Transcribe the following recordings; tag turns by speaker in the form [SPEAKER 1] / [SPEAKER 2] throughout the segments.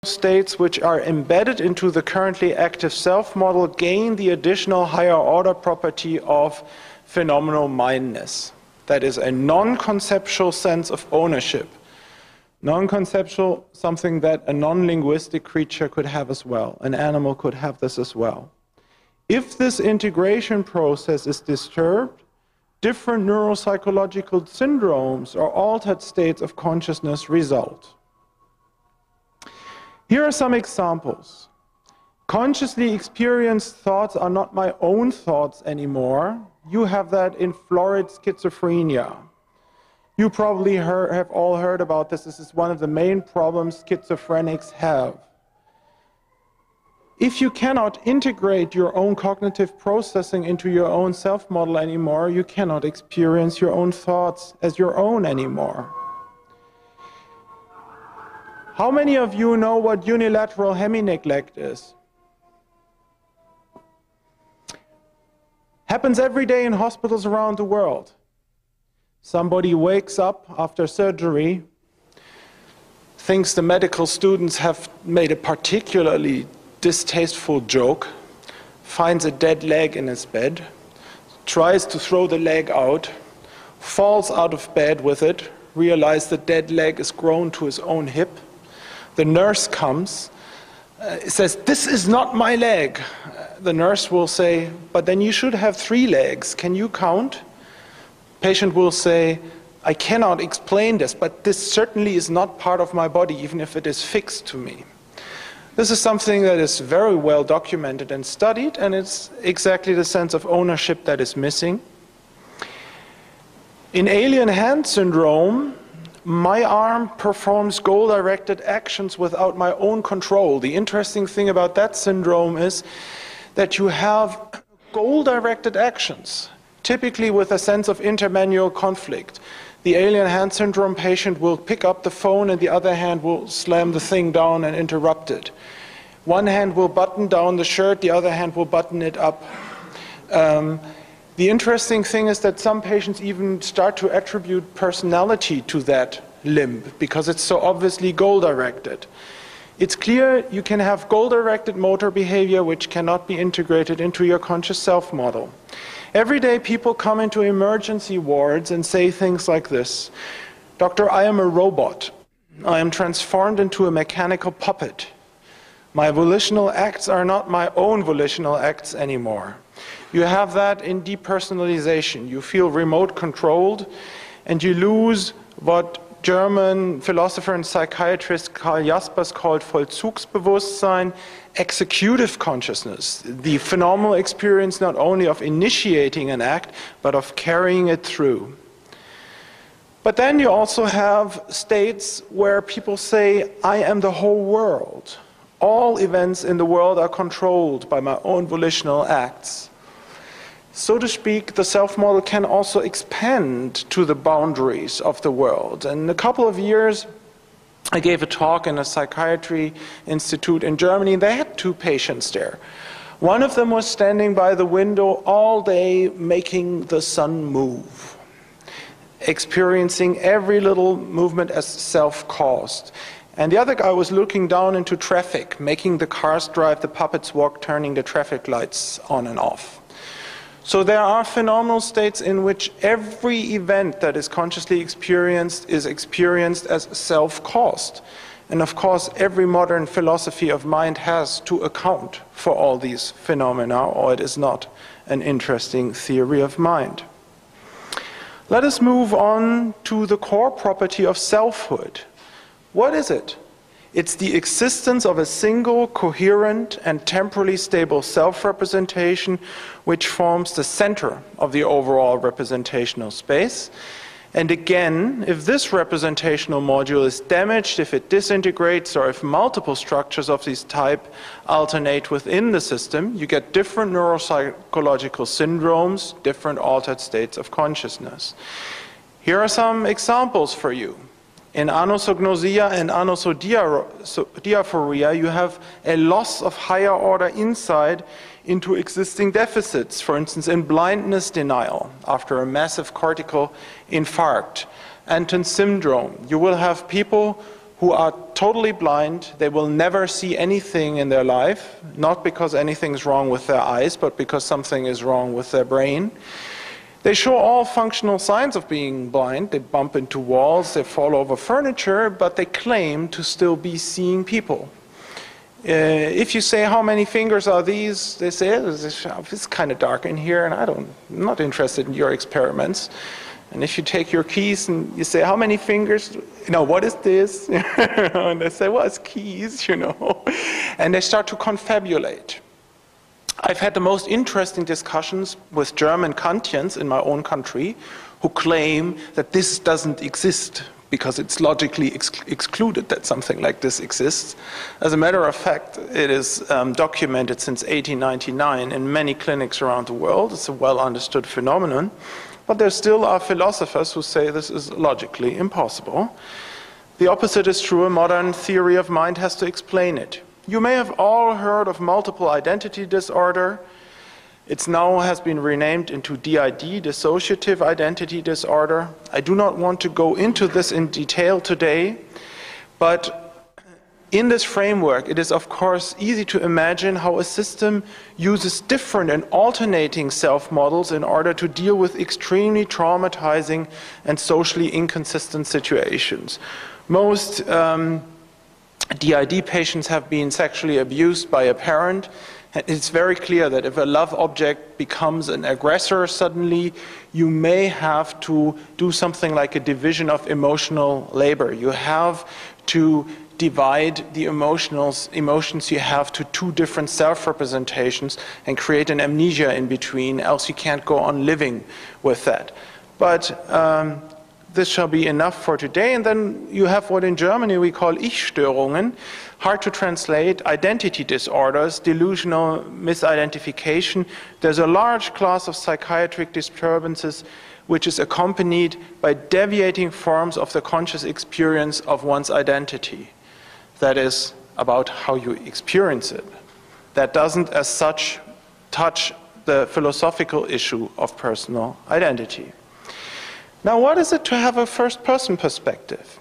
[SPEAKER 1] states which are embedded into the currently active self model gain the additional higher order property of phenomenal mindness. That is a non-conceptual sense of ownership. Non-conceptual, something that a non-linguistic creature could have as well. An animal could have this as well. If this integration process is disturbed, different neuropsychological syndromes or altered states of consciousness result. Here are some examples. Consciously experienced thoughts are not my own thoughts anymore. You have that in florid schizophrenia. You probably have all heard about this. This is one of the main problems schizophrenics have. If you cannot integrate your own cognitive processing into your own self-model anymore, you cannot experience your own thoughts as your own anymore. How many of you know what unilateral hemi-neglect is? Happens every day in hospitals around the world. Somebody wakes up after surgery, thinks the medical students have made a particularly distasteful joke, finds a dead leg in his bed, tries to throw the leg out, falls out of bed with it, realizes the dead leg is grown to his own hip. The nurse comes, says, "This is not my leg." The nurse will say, "But then you should have 3 legs. Can you count?" Patient will say, "I cannot explain this, but this certainly is not part of my body, even if it is fixed to me." This is something that is very well documented and studied, and it's exactly the sense of ownership that is missing. In alien hand syndrome, my arm performs goal-directed actions without my own control. The interesting thing about that syndrome is that you have goal-directed actions, typically with a sense of intermanual conflict. The alien hand syndrome patient will pick up the phone and the other hand will slam the thing down and interrupt it. One hand will button down the shirt, the other hand will button it up. The interesting thing is that some patients even start to attribute personality to that limb because it's so obviously goal-directed. It's clear you can have goal-directed motor behavior which cannot be integrated into your conscious self model. Every day people come into emergency wards and say things like this: "Doctor, I am a robot. I am transformed into a mechanical puppet. My volitional acts are not my own volitional acts anymore." You have that in depersonalization. You feel remote controlled and you lose what German philosopher and psychiatrist Karl Jaspers called Vollzugsbewusstsein, executive consciousness, the phenomenal experience not only of initiating an act, but of carrying it through. But then you also have states where people say, "I am the whole world. All events in the world are controlled by my own volitional acts." So to speak, the self-model can also expand to the boundaries of the world. And in a couple of years, I gave a talk in a psychiatry institute in Germany. They had 2 patients there. One of them was standing by the window all day making the sun move, experiencing every little movement as self-caused. And the other guy was looking down into traffic, making the cars drive, the puppets walk, turning the traffic lights on and off. So there are phenomenal states in which every event that is consciously experienced is experienced as self-caused. And of course, every modern philosophy of mind has to account for all these phenomena, or it is not an interesting theory of mind. Let us move on to the core property of selfhood. What is it? It's the existence of a single, coherent, and temporally stable self-representation which forms the center of the overall representational space. And again, if this representational module is damaged, if it disintegrates, or if multiple structures of this type alternate within the system, you get different neuropsychological syndromes, different altered states of consciousness. Here are some examples for you. In anosognosia and anosodiaphoria, you have a loss of higher order insight into existing deficits, for instance, in blindness denial after a massive cortical infarct. Anton syndrome, you will have people who are totally blind. They will never see anything in their life, not because anything's wrong with their eyes, but because something is wrong with their brain. They show all functional signs of being blind. They bump into walls, they fall over furniture, but they claim to still be seeing people. If you say, how many fingers are these? They say, it's kind of dark in here, and I'm not interested in your experiments. And if you take your keys and you say, how many fingers? What is this? And they say, well, it's keys, And they start to confabulate. I've had the most interesting discussions with German Kantians in my own country who claim that this doesn't exist because it's logically excluded that something like this exists. As a matter of fact, it is documented since 1899 in many clinics around the world. It's a well understood phenomenon. But there still are philosophers who say this is logically impossible. The opposite is true. A modern theory of mind has to explain it. You may have all heard of multiple identity disorder. It now has been renamed into DID, dissociative identity disorder. I do not want to go into this in detail today, but in this framework, it is of course easy to imagine how a system uses different and alternating self-models in order to deal with extremely traumatizing and socially inconsistent situations. Most DID patients have been sexually abused by a parent. It's very clear that if a love object becomes an aggressor suddenly, you may have to do something like a division of emotional labor. You have to divide the emotions you have to two different self-representations and create an amnesia in between, else you can't go on living with that. But this shall be enough for today. And then you have what in Germany we call Ich-Störungen, hard to translate, identity disorders, delusional misidentification. There's a large class of psychiatric disturbances which is accompanied by deviating forms of the conscious experience of one's identity. That is about how you experience it. That doesn't as such touch the philosophical issue of personal identity. Now, what is it to have a first-person perspective?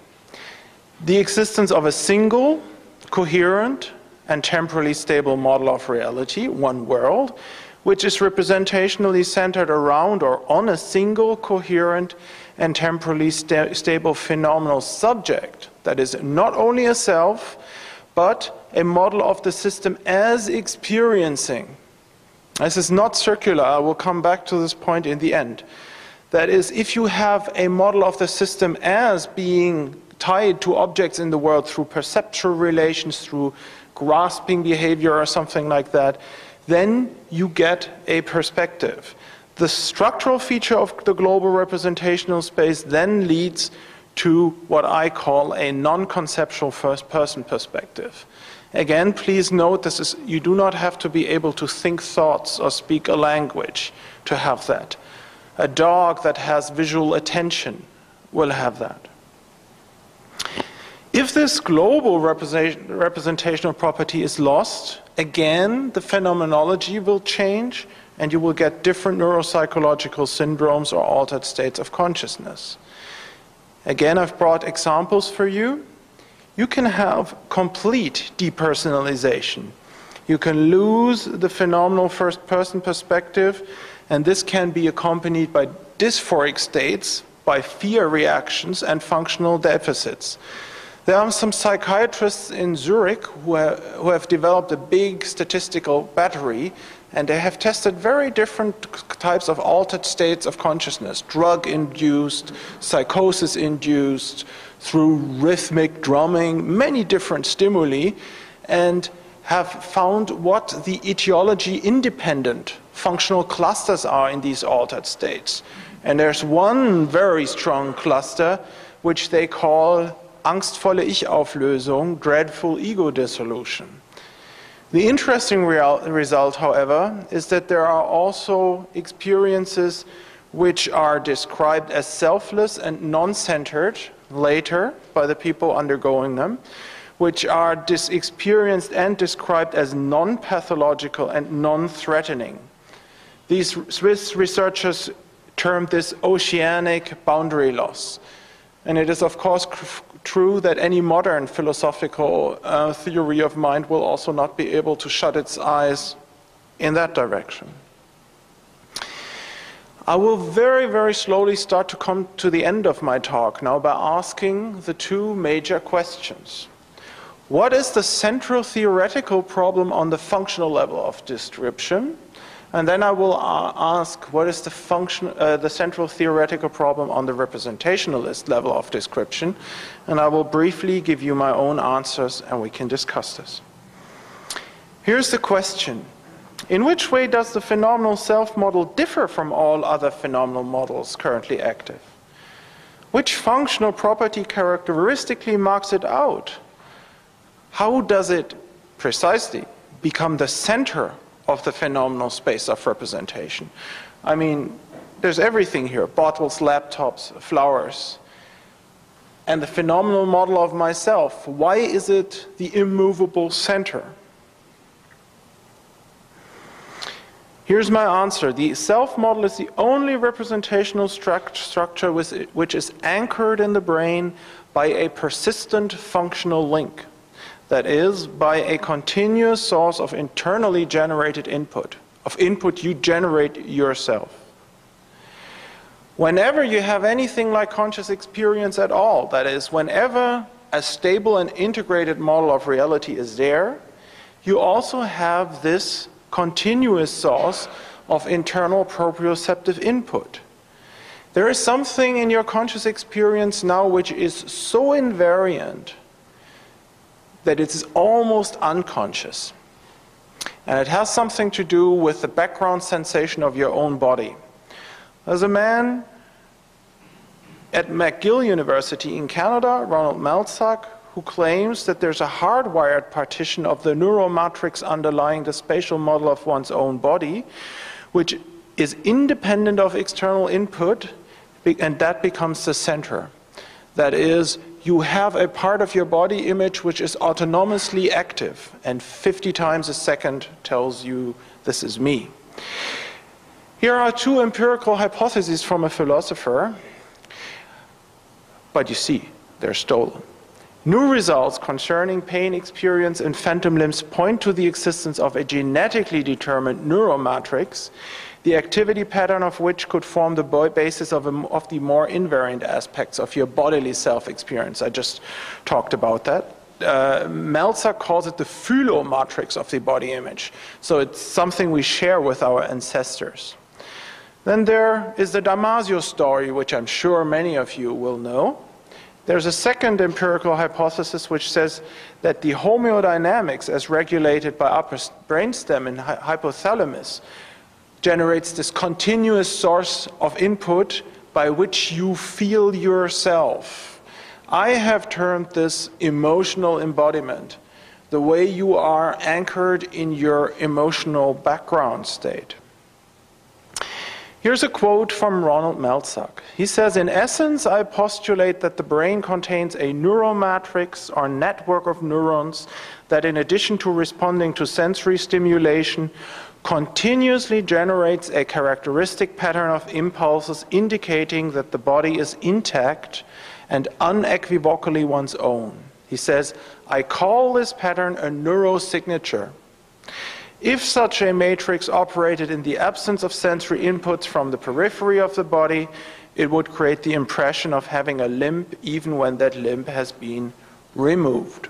[SPEAKER 1] The existence of a single, coherent, and temporally stable model of reality, one world, which is representationally centered around or on a single, coherent, and temporally stable phenomenal subject that is not only a self, but a model of the system as experiencing. This is not circular. I will come back to this point in the end. That is, if you have a model of the system as being tied to objects in the world through perceptual relations, through grasping behavior or something like that, then you get a perspective. The structural feature of the global representational space then leads to what I call a non-conceptual first-person perspective. Again, please note, you do not have to be able to think thoughts or speak a language to have that. A dog that has visual attention will have that. If this global representational property is lost, again, the phenomenology will change and you will get different neuropsychological syndromes or altered states of consciousness. Again, I've brought examples for you. You can have complete depersonalization. You can lose the phenomenal first-person perspective, and this can be accompanied by dysphoric states, by fear reactions, and functional deficits. There are some psychiatrists in Zurich who have developed a big statistical battery, and they have tested very different types of altered states of consciousness, drug-induced, psychosis-induced, through rhythmic drumming, many different stimuli, and have found what the etiology-independent functional clusters are in these altered states. And there's one very strong cluster which they call angstvolle Ich-Auflösung, dreadful ego dissolution. The interesting result, however, is that there are also experiences which are described as selfless and non-centered later by the people undergoing them, which are experienced and described as non-pathological and non-threatening. These Swiss researchers termed this oceanic boundary loss. And it is, of course, true that any modern philosophical theory of mind will also not be able to shut its eyes in that direction. I will very, very slowly start to come to the end of my talk now by asking the two major questions. What is the central theoretical problem on the functional level of description? And then I will ask what is the central theoretical problem on the representationalist level of description. And I will briefly give you my own answers and we can discuss this. Here's the question. In which way does the phenomenal self model differ from all other phenomenal models currently active? Which functional property characteristically marks it out? How does it precisely become the center of the phenomenal space of representation? I mean, there's everything here: bottles, laptops, flowers. And the phenomenal model of myself, why is it the immovable center? Here's my answer. The self model is the only representational structure which is anchored in the brain by a persistent functional link. That is, by a continuous source of internally generated input, of input you generate yourself. Whenever you have anything like conscious experience at all, that is, whenever a stable and integrated model of reality is there, you also have this continuous source of internal proprioceptive input. There is something in your conscious experience now which is so invariant that it is almost unconscious. And it has something to do with the background sensation of your own body. There's a man at McGill University in Canada, Ronald Meltzer, who claims that there's a hardwired partition of the neural matrix underlying the spatial model of one's own body, which is independent of external input, and that becomes the center. That is, you have a part of your body image which is autonomously active, and 50 times a second tells you, this is me. Here are two empirical hypotheses from a philosopher, but you see, they're stolen. New results concerning pain experience in phantom limbs point to the existence of a genetically determined neural matrix, the activity pattern of which could form the basis of the more invariant aspects of your bodily self-experience. I just talked about that. Meltzer calls it the phylomatrix of the body image. So it's something we share with our ancestors. Then there is the Damasio story, which I'm sure many of you will know. There's a second empirical hypothesis which says that the homeodynamics as regulated by upper brainstem and hypothalamus generates this continuous source of input by which you feel yourself. I have termed this emotional embodiment, the way you are anchored in your emotional background state. Here's a quote from Ronald Meltzer. He says, "In essence, I postulate that the brain contains a neural matrix or network of neurons that, in addition to responding to sensory stimulation, continuously generates a characteristic pattern of impulses indicating that the body is intact and unequivocally one's own." He says, "I call this pattern a neurosignature. If such a matrix operated in the absence of sensory inputs from the periphery of the body, it would create the impression of having a limb even when that limb has been removed."